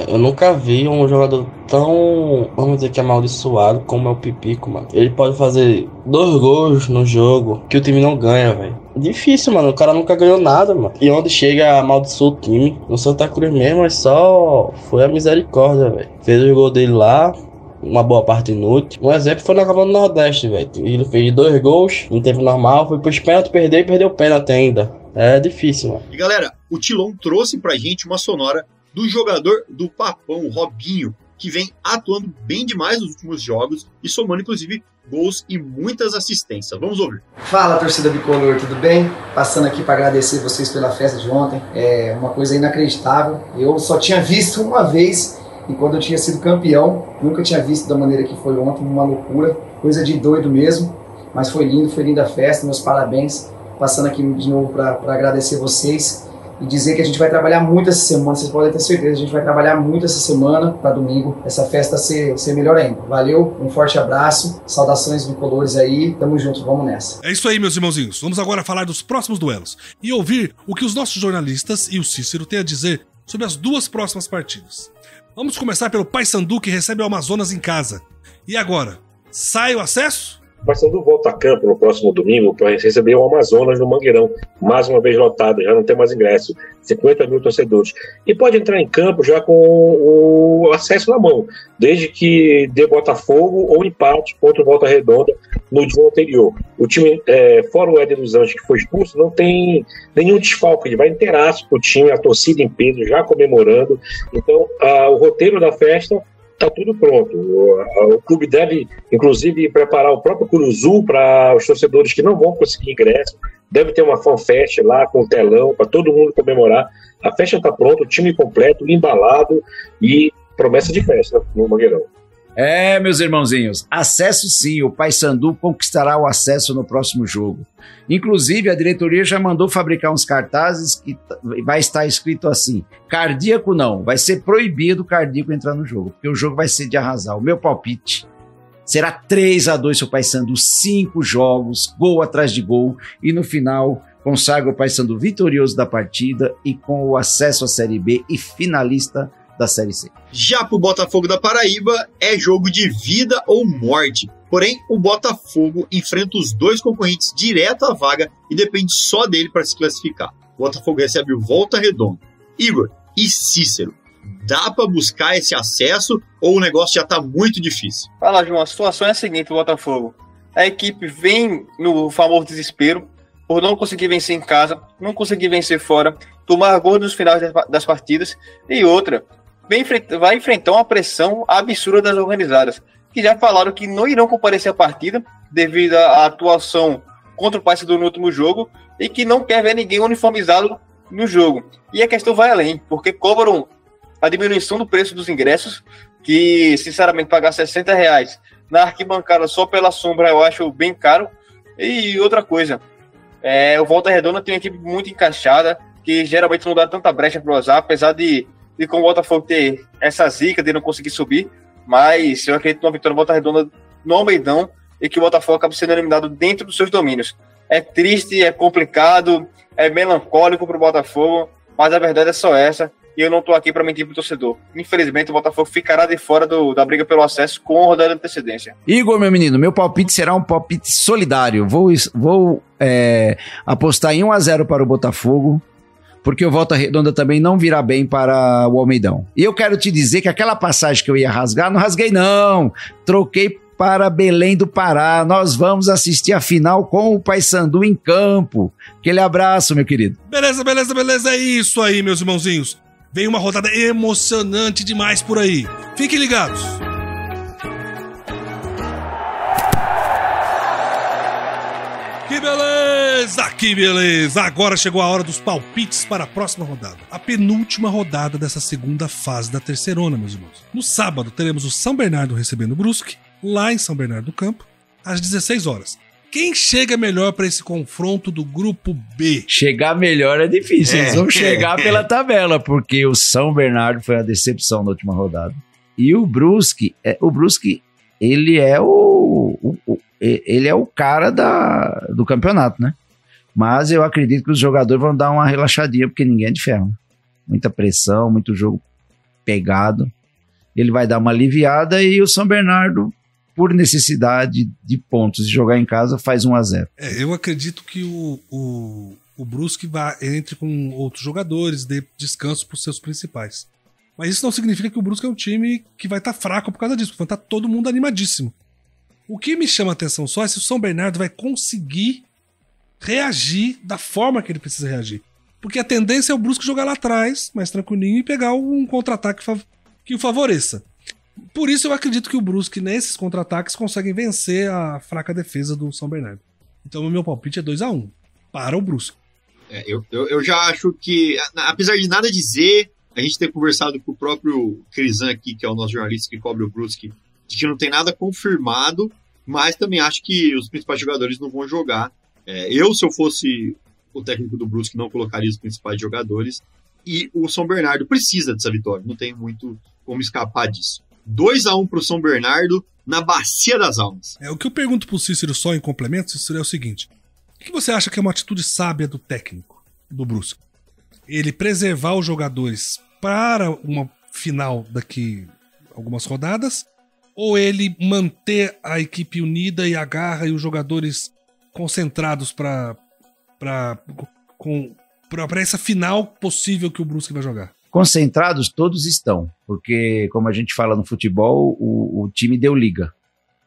[SPEAKER 19] Eu nunca vi um jogador tão, vamos dizer que amaldiçoado como é o Pipico, mano. Ele pode fazer 2 gols no jogo que o time não ganha, velho. Difícil, mano. O cara nunca ganhou nada, mano. E onde chega, amaldiçoa o time. No Santa Cruz mesmo, mas só foi a misericórdia, velho. Fez o gol dele lá, uma boa parte inútil. Um exemplo foi na Copa do Nordeste, velho. Ele fez 2 gols, não teve normal, foi pros pênaltis, perdeu o pênalti ainda. É difícil, mano.
[SPEAKER 4] E galera, o Tilon trouxe pra gente uma sonora do jogador do Papão, o Robinho, que vem atuando bem demais nos últimos jogos e somando, inclusive, gols e muitas assistências. Vamos ouvir.
[SPEAKER 20] Fala, torcida bicolor, tudo bem? Passando aqui para agradecer vocês pela festa de ontem. É uma coisa inacreditável. Eu só tinha visto uma vez, e quando eu tinha sido campeão, nunca tinha visto da maneira que foi ontem, uma loucura, coisa de doido mesmo, mas foi linda a festa, meus parabéns. Passando aqui de novo para agradecer vocês e dizer que a gente vai trabalhar muito essa semana, vocês podem ter certeza, a gente vai trabalhar muito essa semana para domingo, essa festa ser melhor ainda. Valeu, um forte abraço, saudações bicolores aí, tamo junto, vamos nessa.
[SPEAKER 2] É isso aí, meus irmãozinhos. Vamos agora falar dos próximos duelos e ouvir o que os nossos jornalistas e o Cícero têm a dizer sobre as duas próximas partidas. Vamos começar pelo Paysandu, que recebe o Amazonas em casa. E agora, sai o acesso?
[SPEAKER 18] O Paysandu volta a campo no próximo domingo para receber o Amazonas no Mangueirão, mais uma vez lotado, já não tem mais ingresso, 50 mil torcedores. E pode entrar em campo já com o acesso na mão, desde que dê Botafogo ou empate contra o Volta Redonda no dia anterior. O time, fora o Éder dos Anjos, que foi expulso, não tem nenhum desfalque, ele vai inteiraço para o time, a torcida em peso, já comemorando. Então, o roteiro da festa está tudo pronto. O clube deve, inclusive, preparar o próprio Curuzu para os torcedores que não vão conseguir ingresso. Deve ter uma fanfest lá com telão para todo mundo comemorar. A festa está pronta, o time completo, embalado e promessa de festa no Mangueirão.
[SPEAKER 3] Meus irmãozinhos, acesso sim, o Paysandu conquistará o acesso no próximo jogo. Inclusive, a diretoria já mandou fabricar uns cartazes que vai estar escrito assim: cardíaco não, vai ser proibido o cardíaco entrar no jogo, porque o jogo vai ser de arrasar. O meu palpite será 3-2 para o Paysandu, 5 jogos, gol atrás de gol, e no final consagra o Paysandu vitorioso da partida e com o acesso à Série B e finalista da Série C.
[SPEAKER 4] Já pro Botafogo da Paraíba, é jogo de vida ou morte. Porém, o Botafogo enfrenta os dois concorrentes direto à vaga e depende só dele para se classificar. O Botafogo recebe o Volta Redonda. Igor e Cícero, dá para buscar esse acesso ou o negócio já tá muito difícil?
[SPEAKER 17] Fala, João, a situação é a seguinte, o Botafogo. A equipe vem no famoso desespero por não conseguir vencer em casa, não conseguir vencer fora, tomar gol nos finais das partidas e outra, vai enfrentar uma pressão absurda das organizadas, que já falaram que não irão comparecer à partida devido à atuação contra o Paysandu no último jogo e que não quer ver ninguém uniformizado no jogo. E a questão vai além, porque cobram a diminuição do preço dos ingressos, que sinceramente pagar R$60 na arquibancada só pela sombra eu acho bem caro. E outra coisa, o Volta Redonda tem uma equipe muito encaixada, que geralmente não dá tanta brecha para usar, apesar de com o Botafogo ter essa zica de não conseguir subir, mas eu acredito numa vitória do Volta Redonda no Almeidão e que o Botafogo acaba sendo eliminado dentro dos seus domínios. É triste, é complicado, é melancólico para o Botafogo, mas a verdade é só essa, e eu não estou aqui para mentir para o torcedor. Infelizmente, o Botafogo ficará de fora da briga pelo acesso com rodada de antecedência.
[SPEAKER 3] Igor, meu menino, meu palpite será um palpite solidário. Vou apostar em 1-0 para o Botafogo, porque o Volta Redonda também não virá bem para o Almeidão. E eu quero te dizer que aquela passagem que eu ia rasgar, não rasguei não, troquei para Belém do Pará. Nós vamos assistir a final com o Paysandu em campo. Aquele abraço, meu querido.
[SPEAKER 2] Beleza, é isso aí, meus irmãozinhos. Vem uma rodada emocionante demais por aí. Fiquem ligados. Que beleza! Agora chegou a hora dos palpites para a próxima rodada. A penúltima rodada dessa segunda fase da terceirona, meus irmãos. No sábado teremos o São Bernardo recebendo o Brusque, lá em São Bernardo do Campo, às 16 horas. Quem chega melhor para esse confronto do grupo B?
[SPEAKER 3] Chegar melhor é difícil, eles vão chegar pela tabela, porque o São Bernardo foi uma decepção na última rodada. E o Brusque, ele é o cara do campeonato, né? Mas eu acredito que os jogadores vão dar uma relaxadinha, porque ninguém é de ferro. Muita pressão, muito jogo pegado. Ele vai dar uma aliviada e o São Bernardo, por necessidade de pontos de jogar em casa, faz 1-0.
[SPEAKER 2] Eu acredito que o Brusque entre com outros jogadores, dê descanso para os seus principais. Mas isso não significa que o Brusque é um time que vai estar fraco por causa disso, porque vai estar todo mundo animadíssimo. O que me chama a atenção só é se o São Bernardo vai conseguir reagir da forma que ele precisa reagir. Porque a tendência é o Brusque jogar lá atrás, mais tranquilinho, e pegar um contra-ataque que o favoreça. Por isso eu acredito que o Brusque, nesses contra-ataques, consegue vencer a fraca defesa do São Bernardo. Então o meu palpite é 2-1 para o Brusque.
[SPEAKER 4] Eu já acho que, apesar de nada dizer, a gente ter conversado com o próprio Crisan aqui, que é o nosso jornalista que cobre o Brusque, de que não tem nada confirmado, mas também acho que os principais jogadores não vão jogar. Se eu fosse o técnico do Brusque não colocaria os principais jogadores, e o São Bernardo precisa dessa vitória, não tem muito como escapar disso. 2-1 para o São Bernardo na Bacia das Almas.
[SPEAKER 2] O que eu pergunto pro Cícero só em complemento, Cícero, é o seguinte: o que você acha que é uma atitude sábia do técnico do Brusque? Ele preservar os jogadores para uma final daqui algumas rodadas, ou ele manter a equipe unida e a garra e os jogadores concentrados para essa final possível que o Brusque vai jogar?
[SPEAKER 3] Concentrados todos estão, porque, como a gente fala no futebol, o time deu liga.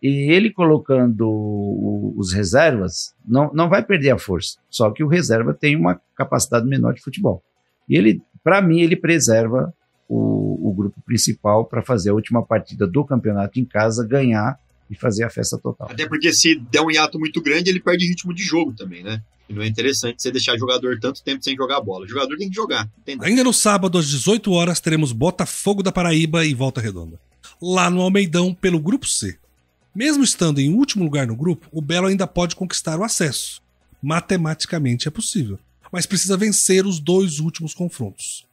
[SPEAKER 3] E ele colocando os reservas, não vai perder a força. Só que o reserva tem uma capacidade menor de futebol. E ele, para mim, ele preserva o grupo principal para fazer a última partida do campeonato em casa, ganhar e fazer a festa total.
[SPEAKER 4] Até porque se der um hiato muito grande, ele perde ritmo de jogo também, né? E não é interessante você deixar jogador tanto tempo sem jogar bola. O jogador tem que jogar. Entendeu?
[SPEAKER 2] Ainda no sábado, às 18 horas, teremos Botafogo da Paraíba e Volta Redonda. Lá no Almeidão, pelo Grupo C. Mesmo estando em último lugar no grupo, o Belo ainda pode conquistar o acesso. Matematicamente é possível. Mas precisa vencer os 2 últimos confrontos.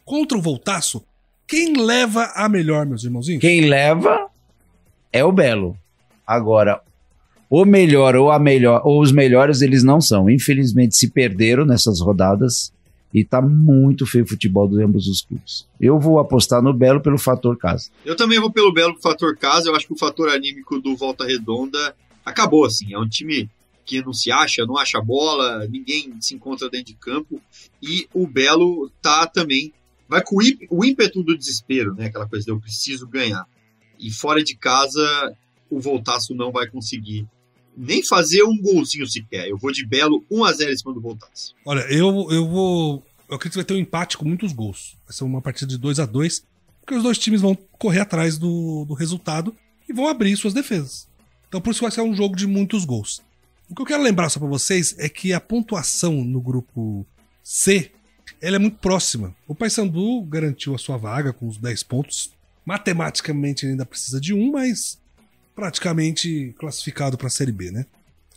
[SPEAKER 2] Contra o Voltaço, quem leva a melhor, meus irmãozinhos?
[SPEAKER 3] Quem leva é o Belo. Agora, o melhor ou a melhor, ou os melhores eles não são. Infelizmente se perderam nessas rodadas e tá muito feio o futebol de ambos os clubes. Eu vou apostar no Belo pelo fator casa.
[SPEAKER 4] Eu também vou pelo Belo pelo fator casa. Eu acho que o fator anímico do Volta Redonda acabou, assim. É um time que não se acha, não acha bola, ninguém se encontra dentro de campo, e o Belo tá também, vai com o ímpeto do desespero, né? Aquela coisa de eu preciso ganhar. E fora de casa, o Voltaço não vai conseguir nem fazer um golzinho sequer. Eu vou de Belo 1-0 em cima do Voltaço.
[SPEAKER 2] Olha, eu acredito que vai ter um empate com muitos gols. Vai ser uma partida de 2-2, porque os dois times vão correr atrás do resultado e vão abrir suas defesas. Então por isso vai ser um jogo de muitos gols. O que eu quero lembrar só pra vocês é que a pontuação no grupo C, ela é muito próxima. O Paysandu garantiu a sua vaga com os 10 pontos. Matematicamente ainda precisa de 1, mas praticamente classificado para a Série B, né?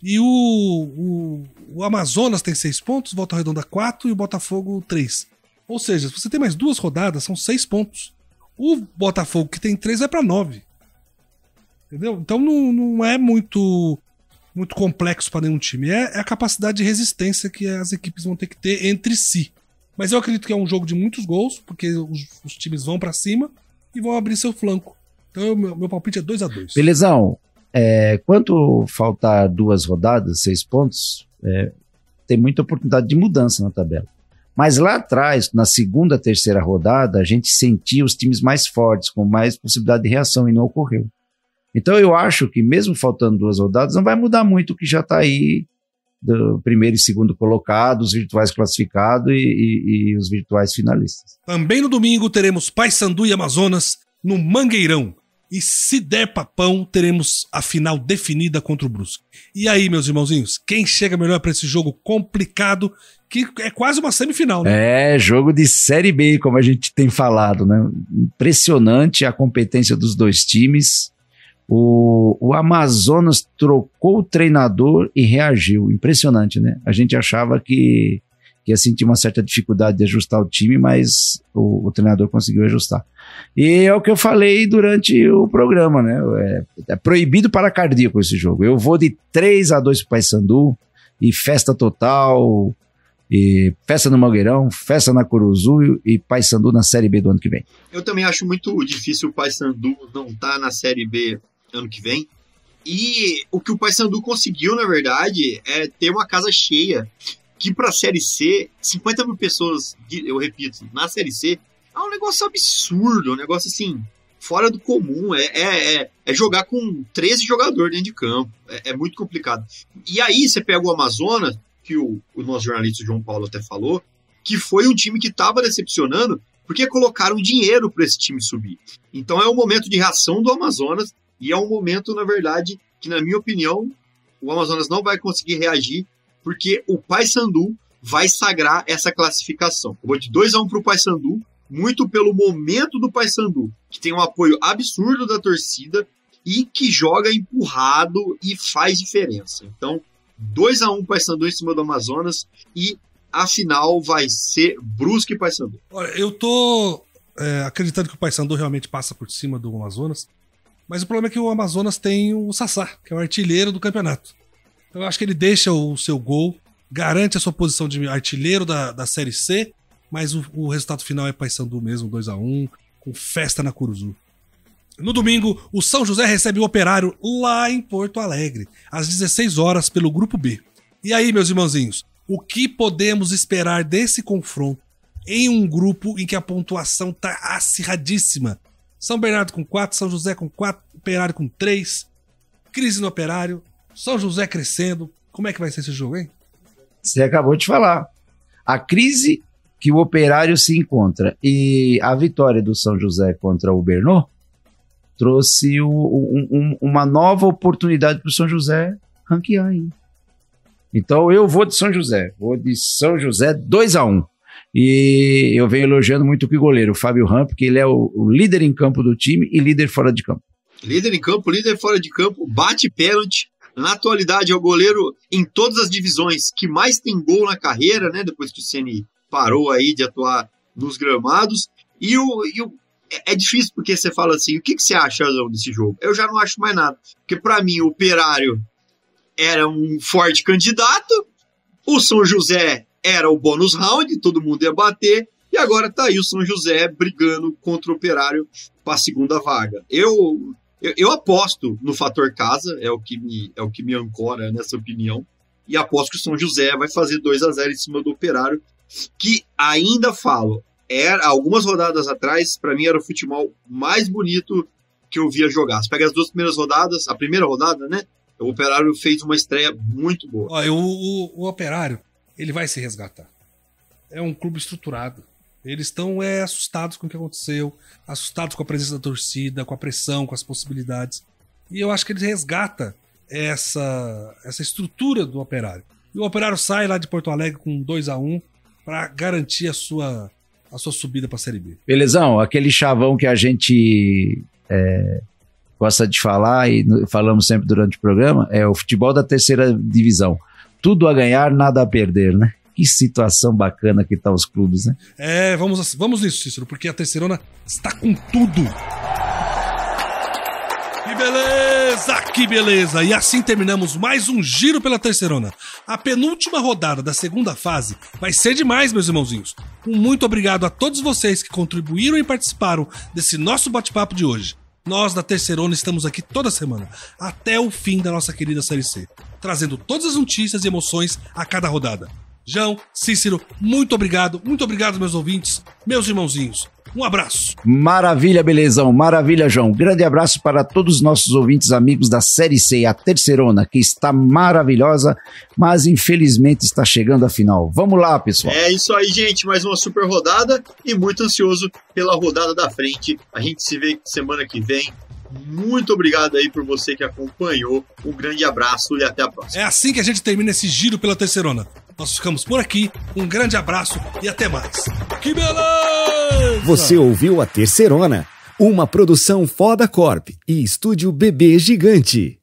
[SPEAKER 2] E o Amazonas tem 6 pontos, Volta Redonda 4 e o Botafogo 3. Ou seja, se você tem mais 2 rodadas, são 6 pontos. O Botafogo, que tem 3, vai para 9. Entendeu? Então não é muito complexo para nenhum time. É a capacidade de resistência que as equipes vão ter que ter entre si. Mas eu acredito que é um jogo de muitos gols, porque os times vão para cima e vão abrir seu flanco. Então meu palpite é 2-2.
[SPEAKER 3] Belezão, quanto faltar 2 rodadas, 6 pontos, tem muita oportunidade de mudança na tabela. Mas lá atrás, na segunda, terceira rodada, a gente sentia os times mais fortes, com mais possibilidade de reação, e não ocorreu. Então eu acho que mesmo faltando 2 rodadas, não vai mudar muito o que já está aí, do primeiro e segundo colocado, os virtuais classificados e os virtuais finalistas.
[SPEAKER 2] Também no domingo teremos Paysandu e Amazonas no Mangueirão. E se der papão, teremos a final definida contra o Brusque. E aí, meus irmãozinhos, quem chega melhor para esse jogo complicado, que é quase uma semifinal, né?
[SPEAKER 3] Jogo de Série B, como a gente tem falado, né? Impressionante a competência dos 2 times. O Amazonas trocou o treinador e reagiu. Impressionante, né? A gente achava que ia sentir uma certa dificuldade de ajustar o time, mas o treinador conseguiu ajustar. E é o que eu falei durante o programa, né? É proibido para cardíaco esse jogo. Eu vou de 3-2 pro Paysandu, e festa total, e festa no Mangueirão, festa na Curuzu e Paysandu na Série B do ano que vem.
[SPEAKER 4] Eu também acho muito difícil o Paysandu não estar na Série B ano que vem. E o que o Paysandu conseguiu, na verdade, é ter uma casa cheia, que para a Série C, 50 mil pessoas, eu repito, na Série C, é um negócio absurdo, um negócio assim, fora do comum, é jogar com 13 jogadores dentro de campo, é muito complicado. E aí você pega o Amazonas, que o nosso jornalista João Paulo até falou, que foi um time que estava decepcionando, porque colocaram dinheiro para esse time subir. Então é um momento de reação do Amazonas, e é um momento, na verdade, que na minha opinião, o Amazonas não vai conseguir reagir, porque o Paysandu vai sagrar essa classificação. Eu vou de 2-1 para o Paysandu, muito pelo momento do Paysandu, que tem um apoio absurdo da torcida e que joga empurrado e faz diferença. Então, 2-1 Paysandu em cima do Amazonas e a final vai ser Brusque e Paysandu.
[SPEAKER 2] Olha, eu tô acreditando que o Paysandu realmente passa por cima do Amazonas, mas o problema é que o Amazonas tem o Sassá, que é o artilheiro do campeonato. Então eu acho que ele deixa o seu gol, garante a sua posição de artilheiro da Série C, mas o resultado final é Paysandu mesmo, 2-1, com festa na Curuzu. No domingo, o São José recebe o Operário lá em Porto Alegre, às 16 horas pelo Grupo B. E aí, meus irmãozinhos, o que podemos esperar desse confronto em um grupo em que a pontuação está acirradíssima? São Bernardo com 4, São José com 4, Operário com 3, crise no Operário, São José crescendo. Como é que vai ser esse jogo, hein?
[SPEAKER 3] Você acabou de falar. A crise que o Operário se encontra e a vitória do São José contra o Bernô trouxe uma nova oportunidade para o São José ranquear aí. Então eu vou de São José 2-1. E eu venho elogiando muito o goleiro, o Fábio Ram, porque ele é o líder em campo do time e líder fora de campo.
[SPEAKER 4] Líder em campo, líder fora de campo, bate pênalti. Na atualidade é o goleiro em todas as divisões que mais tem gol na carreira, né? Depois que o Ceni parou aí de atuar nos gramados. É difícil porque você fala assim, o que você acha desse jogo? Eu já não acho mais nada. Porque para mim o Operário era um forte candidato, o São José era o bônus round, todo mundo ia bater, e agora tá aí o São José brigando contra o Operário para a segunda vaga. Eu aposto no fator casa, é o que me ancora nessa opinião, e aposto que o São José vai fazer 2-0 em cima do Operário, que ainda falo, algumas rodadas atrás, para mim era o futebol mais bonito que eu via jogar. Você pega as duas primeiras rodadas, a primeira rodada, né? O Operário fez uma estreia muito boa.
[SPEAKER 2] Olha, o Operário, ele vai se resgatar. É um clube estruturado. Eles estão assustados com o que aconteceu, assustados com a presença da torcida, com a pressão, com as possibilidades. E eu acho que ele resgata essa estrutura do Operário. E o Operário sai lá de Porto Alegre com 2-1 para garantir a sua subida para a Série B. Belezão,
[SPEAKER 3] aquele chavão que a gente gosta de falar e falamos sempre durante o programa, é o futebol da terceira divisão. Tudo a ganhar, nada a perder, né? Que situação bacana que tá os clubes, né?
[SPEAKER 2] Vamos nisso, Cícero, porque a Terceirona está com tudo. Que beleza! E assim terminamos mais um Giro pela Terceirona. A penúltima rodada da segunda fase vai ser demais, meus irmãozinhos. Um muito obrigado a todos vocês que contribuíram e participaram desse nosso bate-papo de hoje. Nós da Terceirona estamos aqui toda semana, até o fim da nossa querida Série C, trazendo todas as notícias e emoções a cada rodada. João, Cícero, muito obrigado, meus ouvintes, meus irmãozinhos. Um abraço.
[SPEAKER 3] Maravilha, Belezão. Maravilha, João. Grande abraço para todos os nossos ouvintes amigos da Série C, a Terceirona, que está maravilhosa, mas infelizmente está chegando à final. Vamos lá, pessoal.
[SPEAKER 4] É isso aí, gente. Mais uma super rodada e muito ansioso pela rodada da frente. A gente se vê semana que vem. Muito obrigado aí por você que acompanhou. Um grande abraço e até a próxima.
[SPEAKER 2] É assim que a gente termina esse giro pela Terceirona. Nós ficamos por aqui. Um grande abraço e até mais. Que beleza!
[SPEAKER 1] Você ouviu a Terceirona, uma produção Foda Corp e Estúdio Bebê Gigante.